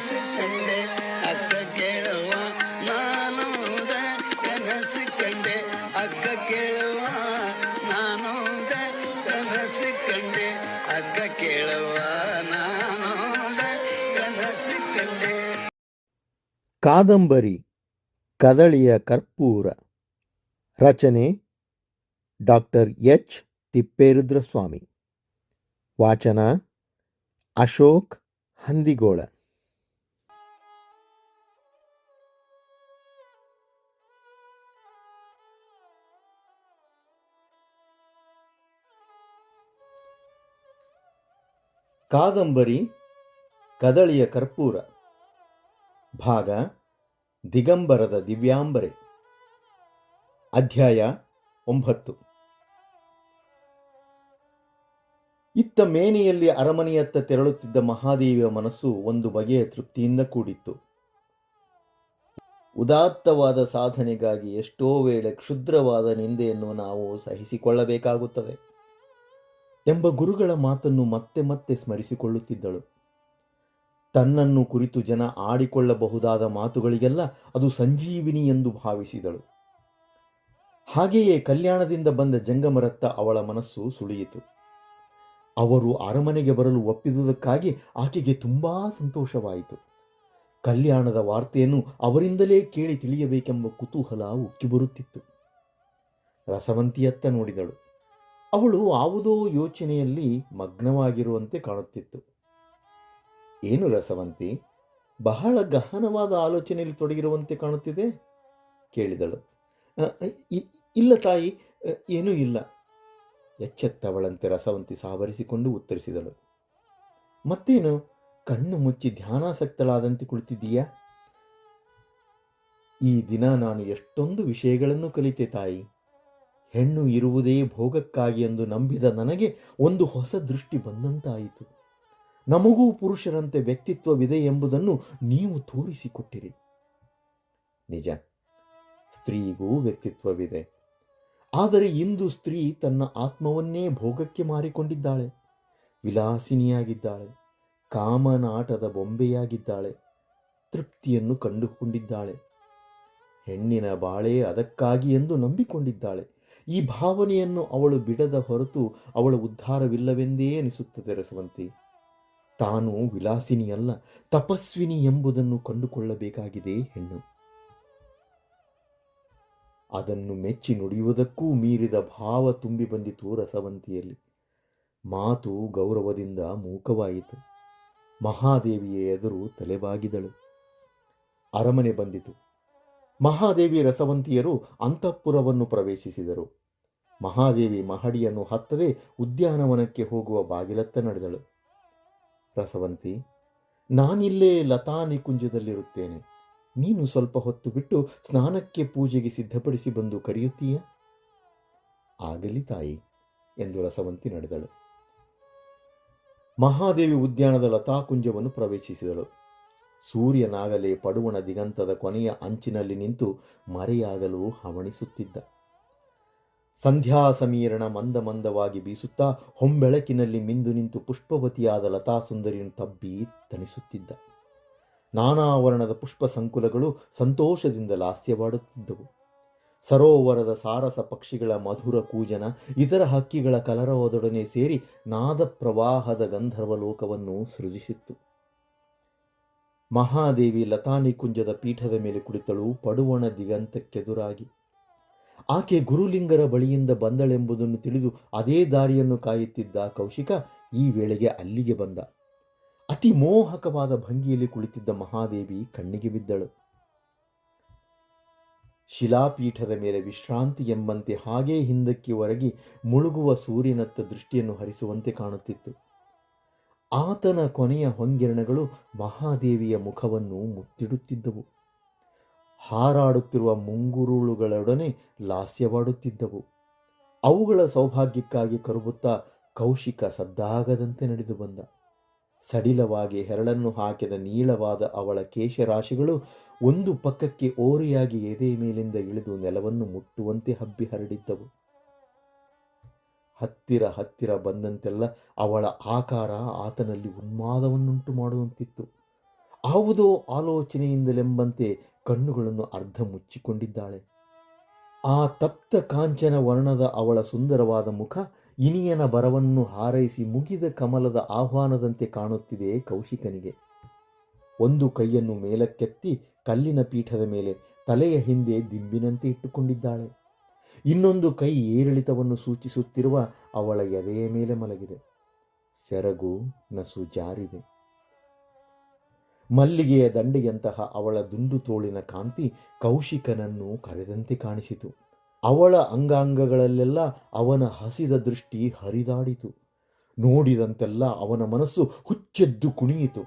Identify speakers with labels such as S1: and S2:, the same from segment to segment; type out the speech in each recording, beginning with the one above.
S1: ಕನಸು ಕಂಡೆ ಅಕ್ಕ ಕೇಳುವ ನಾನೂದ ಕನಸು ಕಂಡೆ ಅಕ್ಕ ಕೇಳುವ ನಾನೂದ ಕನಸು ಕಂಡೆ ಅಕ್ಕ ಕೇಳುವ ನಾನೂದ ಕನಸು ಕಂಡೆ.
S2: ಕಾದಂಬರಿ ಕದಳಿಯ ಕರ್ಪೂರ. ರಚನೆ ಡಾಕ್ಟರ್ ಎಚ್ ತಿಪ್ಪೇರುದ್ರಸ್ವಾಮಿ. ವಾಚನ ಅಶೋಕ್ ಹಂದಿಗೋಳ. ಕಾದಂಬರಿ ಕದಳಿಯ ಕರ್ಪೂರ. ಭಾಗ ದಿಗಂಬರದ ದಿವ್ಯಾಂಬರೆ. ಅಧ್ಯಾಯ 9. ಇತ್ತ ಮೇನೆಯಲ್ಲಿ ಅರಮನೆಯತ್ತ ತೆರಳುತ್ತಿದ್ದ ಮಹಾದೇವಿಯ ಮನಸ್ಸು ಒಂದು ಬಗೆಯ ತೃಪ್ತಿಯಿಂದ ಕೂಡಿತ್ತು. ಉದಾತ್ತವಾದ ಸಾಧನೆಗಾಗಿ ಎಷ್ಟೋ ವೇಳೆ ಕ್ಷುದ್ರವಾದ ನಿಂದೆಯನ್ನು ನಾವು ಸಹಿಸಿಕೊಳ್ಳಬೇಕಾಗುತ್ತದೆ ಎಂಬ ಗುರುಗಳ ಮಾತನ್ನು ಮತ್ತೆ ಮತ್ತೆ ಸ್ಮರಿಸಿಕೊಳ್ಳುತ್ತಿದ್ದಳು. ತನ್ನನ್ನು ಕುರಿತು ಜನ ಆಡಿಕೊಳ್ಳಬಹುದಾದ ಮಾತುಗಳಿಗೆಲ್ಲ ಅದು ಸಂಜೀವಿನಿ ಎಂದು ಭಾವಿಸಿದಳು. ಹಾಗೆಯೇ ಕಲ್ಯಾಣದಿಂದ ಬಂದ ಜಂಗಮರತ್ತ ಅವಳ ಮನಸ್ಸು ಸುಳಿಯಿತು. ಅವರು ಅರಮನೆಗೆ ಬರಲು ಒಪ್ಪಿದುದಕ್ಕಾಗಿ ಆಕೆಗೆ ತುಂಬಾ ಸಂತೋಷವಾಯಿತು. ಕಲ್ಯಾಣದ ವಾರ್ತೆಯನ್ನು ಅವರಿಂದಲೇ ಕೇಳಿ ತಿಳಿಯಬೇಕೆಂಬ ಕುತೂಹಲ ಉಕ್ಕಿ ಬರುತ್ತಿತ್ತು. ರಸವಂತಿಯತ್ತ ನೋಡಿದಳು. ಅವಳು ಯಾವುದೋ ಯೋಚನೆಯಲ್ಲಿ ಮಗ್ನವಾಗಿರುವಂತೆ ಕಾಣುತ್ತಿತ್ತು. ಏನು ರಸವಂತಿ, ಬಹಳ ಗಹನವಾದ ಆಲೋಚನೆಯಲ್ಲಿ ತೊಡಗಿರುವಂತೆ ಕಾಣುತ್ತಿದೆ ಕೇಳಿದಳು. ಇಲ್ಲ ತಾಯಿ, ಏನೂ ಇಲ್ಲ ಎಚ್ಚೆತ್ತವಳಂತೆ ರಸವಂತಿ ಸಾವರಿಸಿಕೊಂಡು ಉತ್ತರಿಸಿದಳು. ಮತ್ತೇನು, ಕಣ್ಣು ಮುಚ್ಚಿ ಧ್ಯಾನಾಸಕ್ತಳಾದಂತೆ ಕುಳಿತಿದ್ದೀಯಾ? ಈ ದಿನ ನಾನು ಎಷ್ಟೊಂದು ವಿಷಯಗಳನ್ನು ಕಲಿತೆ ತಾಯಿ. ಹೆಣ್ಣು ಇರುವುದೇ ಭೋಗಕ್ಕಾಗಿ ಎಂದು ನಂಬಿದ ನನಗೆ ಒಂದು ಹೊಸ ದೃಷ್ಟಿ ಬಂದಂತಾಯಿತು. ನಮಗೂ ಪುರುಷರಂತೆ ವ್ಯಕ್ತಿತ್ವವಿದೆ ಎಂಬುದನ್ನು ನೀವು ತೋರಿಸಿಕೊಟ್ಟಿರಿ. ನಿಜ, ಸ್ತ್ರೀಗೂ ವ್ಯಕ್ತಿತ್ವವಿದೆ. ಆದರೆ ಇಂದು ಸ್ತ್ರೀ ತನ್ನ ಆತ್ಮವನ್ನೇ ಭೋಗಕ್ಕೆ ಮಾರಿಕೊಂಡಿದ್ದಾಳೆ. ವಿಲಾಸಿನಿಯಾಗಿದ್ದಾಳೆ, ಕಾಮನಾಟದ ಬೊಂಬೆಯಾಗಿದ್ದಾಳೆ, ತೃಪ್ತಿಯನ್ನು ಕಂಡುಕೊಂಡಿದ್ದಾಳೆ. ಹೆಣ್ಣಿನ ಬಾಳೆ ಅದಕ್ಕಾಗಿ ಎಂದು ನಂಬಿಕೊಂಡಿದ್ದಾಳೆ. ಈ ಭಾವನೆಯನ್ನು ಅವಳು ಬಿಡದ ಹೊರತು ಅವಳ ಉದ್ಧಾರವಿಲ್ಲವೆಂದೇ ಅನಿಸುತ್ತದೆ ರಸವಂತಿ. ತಾನು ವಿಲಾಸಿನಿಯಲ್ಲ, ತಪಸ್ವಿನಿ ಎಂಬುದನ್ನು ಕಂಡುಕೊಳ್ಳಬೇಕಾಗಿದೆ ಹೆಣ್ಣು. ಅದನ್ನು ಮೆಚ್ಚಿ ನುಡಿಯುವುದಕ್ಕೂ ಮೀರಿದ ಭಾವ ತುಂಬಿ ಬಂದಿತು ರಸವಂತಿಯಲ್ಲಿ. ಮಾತು ಗೌರವದಿಂದ ಮೂಕವಾಯಿತು. ಮಹಾದೇವಿಯ ಎದುರು ತಲೆಬಾಗಿದಳು. ಅರಮನೆ ಬಂದಿತು. ಮಹಾದೇವಿ ರಸವಂತಿಯರು ಅಂತಃಪುರವನ್ನು ಪ್ರವೇಶಿಸಿದರು. ಮಹಾದೇವಿ ಮಹಡಿಯನ್ನು ಹತ್ತದೆ ಉದ್ಯಾನವನಕ್ಕೆ ಹೋಗುವ ಬಾಗಿಲತ್ತ ನಡೆದಳು. ರಸವಂತಿ, ನಾನಿಲ್ಲೇ ಲತಾ ನಿಕುಂಜದಲ್ಲಿರುತ್ತೇನೆ. ನೀನು ಸ್ವಲ್ಪ ಹೊತ್ತು ಬಿಟ್ಟು ಸ್ನಾನಕ್ಕೆ ಪೂಜೆಗೆ ಸಿದ್ಧಪಡಿಸಿ ಬಂದು ಕರೆಯುತ್ತೀಯಾ? ಆಗಲಿ ತಾಯಿ ಎಂದು ರಸವಂತಿ ನಡೆದಳು. ಮಹಾದೇವಿ ಉದ್ಯಾನದ ಲತಾಕುಂಜವನ್ನು ಪ್ರವೇಶಿಸಿದಳು. ಸೂರ್ಯನಾಗಲೇ ಪಡುವಣ ದಿಗಂತದ ಕೊನೆಯ ಅಂಚಿನಲ್ಲಿ ನಿಂತು ಮರೆಯಾಗಲು ಹವಣಿಸುತ್ತಿದ್ದ. ಸಂಧ್ಯಾ ಸಮೀರಣ ಮಂದ ಮಂದವಾಗಿ ಬೀಸುತ್ತಾ ಹೊಂಬೆಳಕಿನಲ್ಲಿ ಮಿಂದು ನಿಂತು ಪುಷ್ಪವತಿಯಾದ ಲತಾ ಸುಂದರಿಯನ್ನು ತಬ್ಬಿ ತಣಿಸುತ್ತಿದ್ದ. ನಾನಾ ವರ್ಣದ ಪುಷ್ಪ ಸಂಕುಲಗಳು ಸಂತೋಷದಿಂದ ಲಾಸ್ಯವಾಡುತ್ತಿದ್ದವು. ಸರೋವರದ ಸಾರಸ ಪಕ್ಷಿಗಳ ಮಧುರ ಕೂಜನ ಇತರ ಹಕ್ಕಿಗಳ ಕಲರವದೊಡನೆ ಸೇರಿ ನಾದ ಪ್ರವಾಹದ ಗಂಧರ್ವ ಲೋಕವನ್ನು ಸೃಜಿಸಿತ್ತು. ಮಹಾದೇವಿ ಲತಾನಿಕುಂಜದ ಪೀಠದ ಮೇಲೆ ಕುಳಿತಳು, ಪಡುವಣ ದಿಗಂತಕ್ಕೆದುರಾಗಿ. ಆಕೆ ಗುರುಲಿಂಗರ ಬಳಿಯಿಂದ ಬಂದಳೆಂಬುದನ್ನು ತಿಳಿದು ಅದೇ ದಾರಿಯನ್ನು ಕಾಯುತ್ತಿದ್ದ ಕೌಶಿಕ ಈ ವೇಳೆಗೆ ಅಲ್ಲಿಗೆ ಬಂದ. ಅತಿ ಮೋಹಕವಾದ ಭಂಗಿಯಲ್ಲಿ ಕುಳಿತಿದ್ದ ಮಹಾದೇವಿ ಕಣ್ಣಿಗೆ ಬಿದ್ದಳು. ಶಿಲಾಪೀಠದ ಮೇಲೆ ವಿಶ್ರಾಂತಿ ಎಂಬಂತೆ ಹಾಗೇ ಹಿಂದಕ್ಕೆ ಒರಗಿ ಮುಳುಗುವ ಸೂರ್ಯನತ್ತ ದೃಷ್ಟಿಯನ್ನು ಹರಿಸುವಂತೆ ಕಾಣುತ್ತಿತ್ತು. ಆತನ ಕೊನೆಯ ಹೊಂಗಿರಣಗಳು ಮಹಾದೇವಿಯ ಮುಖವನ್ನು ಮುತ್ತಿಡುತ್ತಿದ್ದವು. ಹಾರಾಡುತ್ತಿರುವ ಮುಂಗುರುಳುಗಳೊಡನೆ ಲಾಸ್ಯವಾಡುತ್ತಿದ್ದವು. ಅವುಗಳ ಸೌಭಾಗ್ಯಕ್ಕಾಗಿ ಕರುಬುತ್ತಾ ಕೌಶಿಕ ಸದ್ದಾಗದಂತೆ ನಡೆದು ಬಂದ. ಸಡಿಲವಾಗಿ ಹೆರಳನ್ನು ಹಾಕಿದ ನೀಳವಾದ ಅವಳ ಕೇಶರಾಶಿಗಳು ಒಂದು ಪಕ್ಕಕ್ಕೆ ಓರೆಯಾಗಿ ಎದೆ ಮೇಲಿಂದ ಇಳಿದು ನೆಲವನ್ನು ಮುಟ್ಟುವಂತೆ ಹಬ್ಬಿ ಹರಡಿದ್ದವು. ಹತ್ತಿರ ಹತ್ತಿರ ಬಂದಂತೆಲ್ಲ ಅವಳ ಆಕಾರ ಆತನಲ್ಲಿ ಉನ್ಮಾದವನ್ನುಂಟು ಮಾಡುವಂತಿತ್ತು. ಯಾವುದೋ ಆಲೋಚನೆಯಿಂದಲೆಂಬಂತೆ ಕಣ್ಣುಗಳನ್ನು ಅರ್ಧ ಮುಚ್ಚಿಕೊಂಡಿದ್ದಾಳೆ. ಆ ತಪ್ತ ಕಾಂಚನ ವರ್ಣದ ಅವಳ ಸುಂದರವಾದ ಮುಖ ಇನಿಯನ ಬರವನ್ನು ಹಾರೈಸಿ ಮುಗಿದ ಕಮಲದ ಆಹ್ವಾನದಂತೆ ಕಾಣುತ್ತಿದೆ ಕೌಶಿಕನಿಗೆ. ಒಂದು ಕೈಯನ್ನು ಮೇಲಕ್ಕೆತ್ತಿ ಕಲ್ಲಿನ ಪೀಠದ ಮೇಲೆ ತಲೆಯ ಹಿಂದೆ ದಿಂಬಿನಂತೆ ಇಟ್ಟುಕೊಂಡಿದ್ದಾಳೆ. ಇನ್ನೊಂದು ಕೈ ಏರಿಳಿತವನ್ನು ಸೂಚಿಸುತ್ತಿರುವ ಅವಳ ಎದೆಯ ಮೇಲೆ ಮಲಗಿದೆ. ಸೆರಗು ನಸು ಜಾರಿದೆ. ಮಲ್ಲಿಗೆಯ ದಂಡೆಯಂತಹ ಅವಳ ದುಂಡು ತೋಳಿನ ಕಾಂತಿ ಕೌಶಿಕನನ್ನು ಕರೆದಂತೆ ಕಾಣಿಸಿತು. ಅವಳ ಅಂಗಾಂಗಗಳಲ್ಲೆಲ್ಲ ಅವನ ಹಸಿದ ದೃಷ್ಟಿ ಹರಿದಾಡಿತು. ನೋಡಿದಂತೆಲ್ಲ ಅವನ ಮನಸ್ಸು ಹುಚ್ಚೆದ್ದು ಕುಣಿಯಿತು.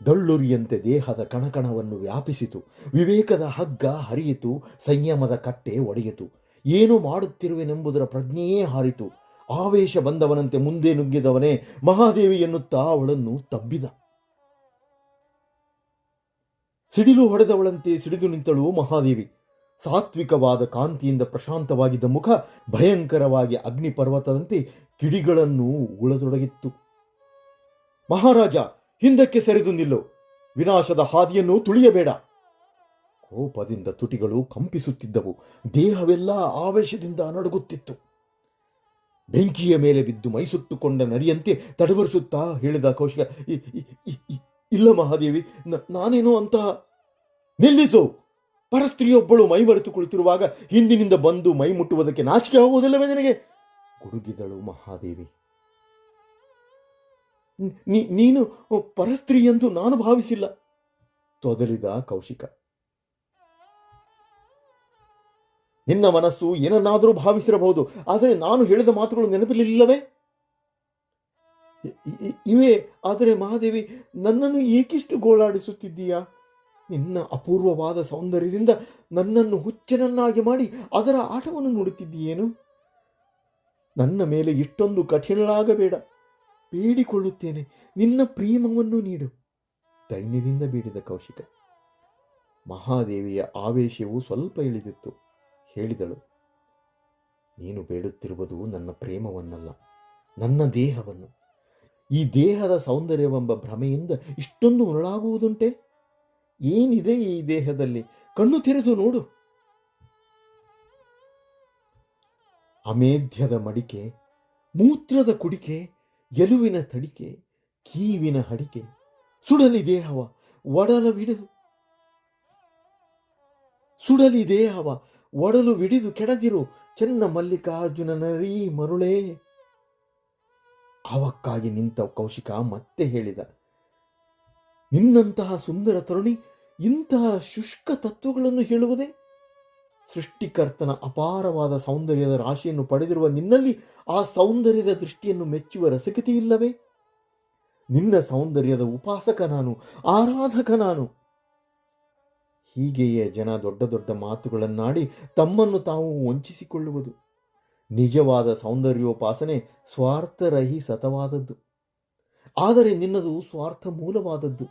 S2: ಡೊಳ್ಳುರಿಯಂತೆ ದೇಹದ ಕಣಕಣವನ್ನು ವ್ಯಾಪಿಸಿತು. ವಿವೇಕದ ಹಗ್ಗ ಹರಿಯಿತು. ಸಂಯಮದ ಕಟ್ಟೆ ಒಡೆಯಿತು. ಏನು ಮಾಡುತ್ತಿರುವೆನೆಂಬುದರ ಪ್ರಜ್ಞೆಯೇ ಹಾರಿತು. ಆವೇಶ ಬಂದವನಂತೆ ಮುಂದೆ ನುಗ್ಗಿದವನೇ ಮಹಾದೇವಿ ಎನ್ನುತ್ತಾ ಅವಳನ್ನು ತಬ್ಬಿದ. ಸಿಡಿಲು ಹೊಡೆದವಳಂತೆ ಸಿಡಿದು ನಿಂತಳು ಮಹಾದೇವಿ. ಸಾತ್ವಿಕವಾದ ಕಾಂತಿಯಿಂದ ಪ್ರಶಾಂತವಾಗಿದ್ದ ಮುಖ ಭಯಂಕರವಾಗಿ ಅಗ್ನಿಪರ್ವತದಂತೆ ಕಿಡಿಗಳನ್ನು ಉಳತೊಡಗಿತ್ತು. ಮಹಾರಾಜ, ಹಿಂದಕ್ಕೆ ಸರಿದು ನಿಲ್ಲು. ವಿನಾಶದ ಹಾದಿಯನ್ನು ತುಳಿಯಬೇಡ. ಕೋಪದಿಂದ ತುಟಿಗಳು ಕಂಪಿಸುತ್ತಿದ್ದವು. ದೇಹವೆಲ್ಲ ಆವೇಶದಿಂದ ನಡುಗುತ್ತಿತ್ತು. ಬೆಂಕಿಯ ಮೇಲೆ ಬಿದ್ದು ಮೈಸುಟ್ಟುಕೊಂಡ ನರಿಯಂತೆ ತಡವರಿಸುತ್ತಾ ಹೇಳಿದ ಕೌಶಿಕ, ಇಲ್ಲ ಮಹಾದೇವಿ, ನಾನೇನು ಅಂತ. ನಿಲ್ಲಿಸು. ಪರಸ್ತ್ರೀಯೊಬ್ಬಳು ಮೈ ಮರೆತು ಕುಳಿತಿರುವಾಗ ಹಿಂದಿನಿಂದ ಬಂದು ಮೈ ಮುಟ್ಟುವುದಕ್ಕೆ ನಾಚಿಕೆ ಆಗುವುದಿಲ್ಲವೇ ನಿನಗೆ? ಗುಡುಗಿದಳು ಮಹಾದೇವಿ. ನೀನು ಪರಸ್ತ್ರೀ ಎಂದು ನಾನು ಭಾವಿಸಿಲ್ಲ, ತೊದಲಿದ ಕೌಶಿಕ. ನಿನ್ನ ಮನಸ್ಸು ಏನನ್ನಾದರೂ ಭಾವಿಸಿರಬಹುದು, ಆದರೆ ನಾನು ಹೇಳಿದ ಮಾತುಗಳು ನೆನಪಿರಲಿಲ್ಲವೇ? ಇವೆ. ಆದರೆ ಮಹಾದೇವಿ, ನನ್ನನ್ನು ಏಕಿಷ್ಟು ಗೋಳಾಡಿಸುತ್ತಿದ್ದೀಯಾ? ನಿನ್ನ ಅಪೂರ್ವವಾದ ಸೌಂದರ್ಯದಿಂದ ನನ್ನನ್ನು ಹುಚ್ಚನನ್ನಾಗಿ ಮಾಡಿ ಅದರ ಆಟವನ್ನು ನೋಡುತ್ತಿದ್ದೀಯೇನು? ನನ್ನ ಮೇಲೆ ಇಷ್ಟೊಂದು ಕಠಿಣಳಾಗಬೇಡ. ಬೇಡಿಕೊಳ್ಳುತ್ತೇನೆ, ನಿನ್ನ ಪ್ರೇಮವನ್ನು ನೀಡು, ದೈನ್ಯದಿಂದ ಬೇಡಿದ ಕೌಶಿಕ. ಮಹಾದೇವಿಯ ಆವೇಶವು ಸ್ವಲ್ಪ ಇಳಿದಿತ್ತು. ಹೇಳಿದಳು, ನೀನು ಬೇಡುತ್ತಿರುವುದು ನನ್ನ ಪ್ರೇಮವನ್ನಲ್ಲ, ನನ್ನ ದೇಹವನ್ನು. ಈ ದೇಹದ ಸೌಂದರ್ಯವೆಂಬ ಭ್ರಮೆಯಿಂದ ಇಷ್ಟೊಂದು ಮರಳಾಗುವುದುಂಟೆ? ಏನಿದೆ ಈ ದೇಹದಲ್ಲಿ? ಕಣ್ಣು ತೆರೆದು ನೋಡು. ಅಮೇಧ್ಯದ ಮಡಿಕೆ, ಮೂತ್ರದ ಕುಡಿಕೆ, ಎಲುವಿನ ತಡಿಕೆ, ಕೀವಿನ ಹಡಿಕೆ, ಸುಡಲಿ ದೇಹವ ಒಡಲು ವಿಡಿದು ಕೆಡದಿರು ಚೆನ್ನ ಮಲ್ಲಿಕಾರ್ಜುನ ನರೀ ಮರುಳೇ. ಅವಕ್ಕಾಗಿ ನಿಂತ ಕೌಶಿಕ ಮತ್ತೆ ಹೇಳಿದ, ನಿನ್ನಂತಹ ಸುಂದರ ತರುಣಿ ಇಂತಹ ಶುಷ್ಕ ತತ್ವಗಳನ್ನು ಹೇಳುವುದೇ? ಸೃಷ್ಟಿಕರ್ತನ ಅಪಾರವಾದ ಸೌಂದರ್ಯದ ರಾಶಿಯನ್ನು ಪಡೆದಿರುವ ನಿನ್ನಲ್ಲಿ ಆ ಸೌಂದರ್ಯದ ದೃಷ್ಟಿಯನ್ನು ಮೆಚ್ಚುವ ರಸಿಕತೆ ಇಲ್ಲವೇ? ನಿನ್ನ ಸೌಂದರ್ಯದ ಉಪಾಸಕ ನಾನು, ಆರಾಧಕ ನಾನು. ಹೀಗೆಯೇ ಜನ ದೊಡ್ಡ ದೊಡ್ಡ ಮಾತುಗಳನ್ನಾಡಿ ತಮ್ಮನ್ನು ತಾವು ವಂಚಿಸಿಕೊಳ್ಳುವುದು. ನಿಜವಾದ ಸೌಂದರ್ಯೋಪಾಸನೆ ಸ್ವಾರ್ಥರಹಿತವಾದದ್ದು. ಆದರೆ ನಿನ್ನದು ಸ್ವಾರ್ಥ ಮೂಲವಾದದ್ದು.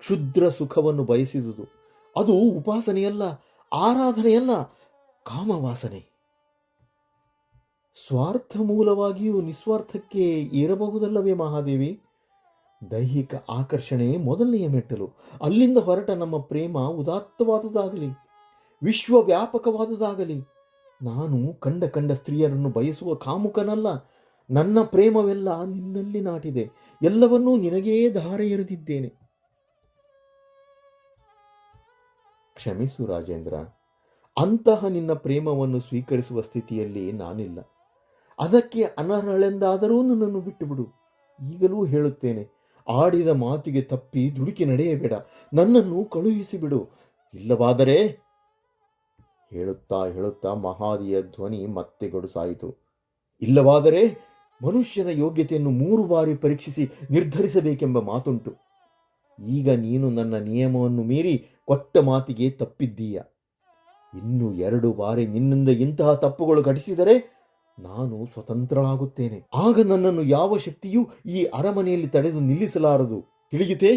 S2: ಕ್ಷುದ್ರ ಸುಖವನ್ನು ಬಯಸಿದುದು. ಅದು ಉಪಾಸನೆಯಲ್ಲ, ಆರಾಧನೆಯಲ್ಲ, ಕಾಮವಾಸನೆ. ಸ್ವಾರ್ಥ ಮೂಲವಾಗಿಯೂ ನಿಸ್ವಾರ್ಥಕ್ಕೆ ಏರಬಹುದಲ್ಲವೇ ಮಹಾದೇವಿ? ದೈಹಿಕ ಆಕರ್ಷಣೆ ಮೊದಲನೆಯ ಮೆಟ್ಟಲು. ಅಲ್ಲಿಂದ ಹೊರಟ ನಮ್ಮ ಪ್ರೇಮ ಉದಾತ್ತವಾದುದಾಗಲಿ, ವಿಶ್ವವ್ಯಾಪಕವಾದುದಾಗಲಿ. ನಾನು ಕಂಡ ಸ್ತ್ರೀಯರನ್ನು ಬಯಸುವ ಕಾಮುಕನಲ್ಲ. ನನ್ನ ಪ್ರೇಮವೆಲ್ಲ ನಿನ್ನಲ್ಲಿ ನಾಟಿದೆ. ಎಲ್ಲವನ್ನೂ ನಿನಗೇ ಧಾರೆ ಎರೆದಿದ್ದೇನೆ. ಕ್ಷಮಿಸು ರಾಜೇಂದ್ರ, ಅಂತಹ ನಿನ್ನ ಪ್ರೇಮವನ್ನು ಸ್ವೀಕರಿಸುವ ಸ್ಥಿತಿಯಲ್ಲಿ ನಾನಿಲ್ಲ. ಅದಕ್ಕೆ ಅನರ್ಹಳೆಂದಾದರೂ ನನ್ನನ್ನು ಬಿಟ್ಟುಬಿಡು. ಈಗಲೂ ಹೇಳುತ್ತೇನೆ, ಆಡಿದ ಮಾತಿಗೆ ತಪ್ಪಿ ದುಡುಕಿ ನಡೆಯಬೇಡ. ನನ್ನನ್ನು ಕಳುಹಿಸಿಬಿಡು. ಇಲ್ಲವಾದರೆ, ಹೇಳುತ್ತಾ ಮಹಾದಿಯ ಧ್ವನಿ ಮತ್ತೆ ಗಡುಸಾಯಿತು. ಇಲ್ಲವಾದರೆ ಮನುಷ್ಯನ ಯೋಗ್ಯತೆಯನ್ನು 3 ಬಾರಿ ಪರೀಕ್ಷಿಸಿ ನಿರ್ಧರಿಸಬೇಕೆಂಬ ಮಾತುಂಟು. ಈಗ ನೀನು ನನ್ನ ನಿಯಮವನ್ನು ಮೀರಿ ಕೊಟ್ಟ ಮಾತಿಗೆ ತಪ್ಪಿದ್ದೀಯ. ಇನ್ನು 2 ಬಾರಿ ನಿನ್ನಿಂದ ಇಂತಹ ತಪ್ಪುಗಳು ಘಟಿಸಿದರೆ ನಾನು ಸ್ವತಂತ್ರಳಾಗುತ್ತೇನೆ. ಆಗ ನನ್ನನ್ನು ಯಾವ ಶಕ್ತಿಯೂ ಈ ಅರಮನೆಯಲ್ಲಿ ತಡೆದು ನಿಲ್ಲಿಸಲಾರದು. ತಿಳಿಯಿತೇ?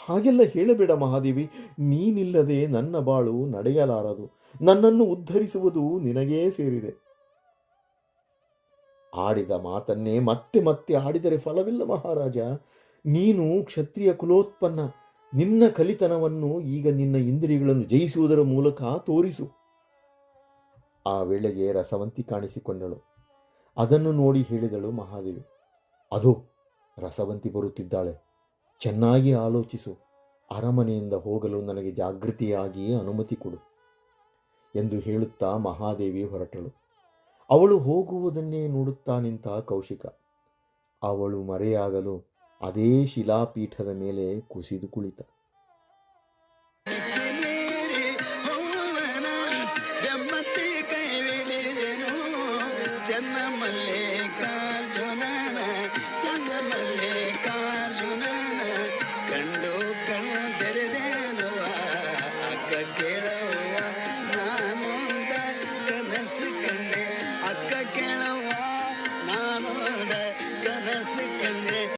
S2: ಹಾಗೆಲ್ಲ ಹೇಳಬೇಡ ಮಹಾದೇವಿ. ನೀನಿಲ್ಲದೆ ನನ್ನ ಬಾಳು ನಡೆಯಲಾರದು. ನನ್ನನ್ನು ಉದ್ಧರಿಸುವುದು ನಿನಗೇ ಸೇರಿದೆ. ಆಡಿದ ಮಾತನ್ನೇ ಮತ್ತೆ ಮತ್ತೆ ಆಡಿದರೆ ಫಲವಿಲ್ಲ ಮಹಾರಾಜ. ನೀನು ಕ್ಷತ್ರಿಯ ಕುಲೋತ್ಪನ್ನ. ನಿನ್ನ ಕಲಿತನವನ್ನು ಈಗ ನಿನ್ನ ಇಂದ್ರಿಯಗಳನ್ನು ಜಯಿಸುವುದರ ಮೂಲಕ ತೋರಿಸು. ಆ ವೇಳೆಗೆ ರಸವಂತಿ ಕಾಣಿಸಿಕೊಂಡಳು. ಅದನ್ನು ನೋಡಿ ಹೇಳಿದಳು ಮಹಾದೇವಿ, ಅದೋ ರಸವಂತಿ ಬರುತ್ತಿದ್ದಾಳೆ. ಚೆನ್ನಾಗಿ ಆಲೋಚಿಸು. ಅರಮನೆಯಿಂದ ಹೋಗಲು ನನಗೆ ಜಾಗೃತಿಯಾಗಿಯೇ ಅನುಮತಿ ಕೊಡು ಎಂದು ಹೇಳುತ್ತಾ ಮಹಾದೇವಿ ಹೊರಟಳು. ಅವಳು ಹೋಗುವುದನ್ನೇ ನೋಡುತ್ತಾ ನಿಂತ ಕೌಶಿಕ. ಅವಳು ಮರೆಯಾಗಲು ಅದೇ ಶಿಲಾಪೀಠದ ಮೇಲೆ ಕುಸಿದು ಕುಳಿತ.
S1: ಕಂಡು ಕಣ್ಣು ತೆರೆದೇನುವ ಅಕ್ಕ ಕೇಳವ್ವ ನಾನೊಂದ ಕನಸು ಕಂಡೆ. ಅಕ್ಕ ಕೇಳವ್ವ ನಾನೊಂದ ಕನಸು ಕಂಡೆ.